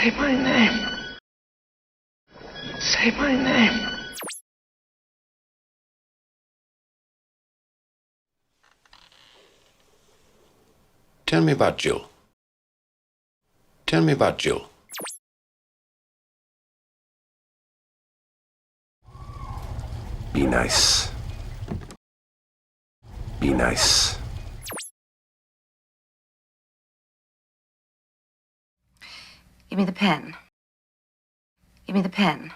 Say my name. Say my name. Tell me about Jill. Tell me about Jill. Be nice. Be nice. Give me the pen. Give me the pen.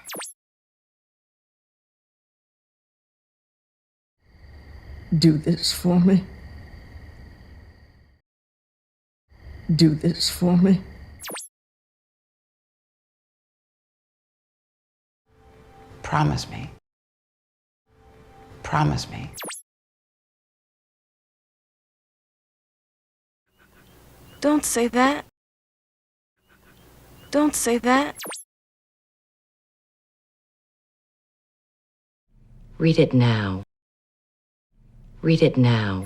Do this for me. Do this for me. Promise me. Promise me. Don't say that. Don't say that. Read it now. Read it now.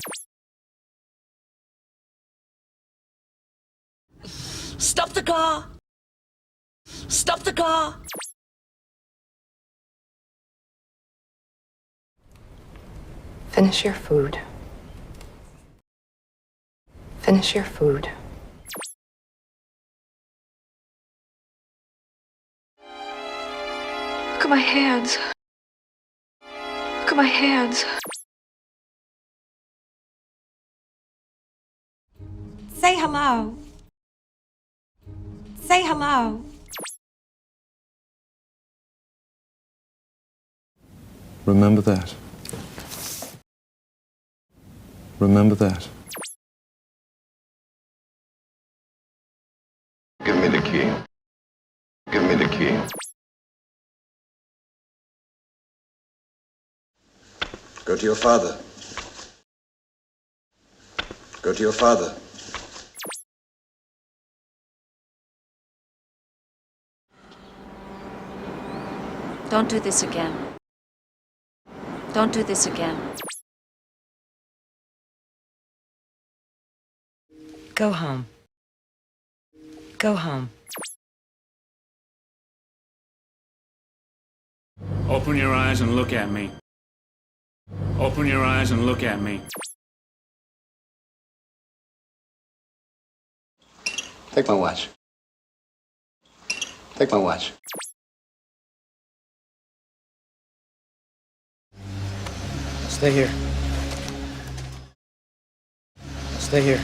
Stop the car! Stop the car! Finish your food. Finish your food. Look at my hands. Look at my hands. Say hello. Say hello. Remember that. Remember that. Give me the key. Give me the key. Go to your father. Go to your father. Don't do this again. Don't do this again. Go home. Go home. Open your eyes and look at me. Open your eyes and look at me. Take my watch. Take my watch. Stay here. Stay here.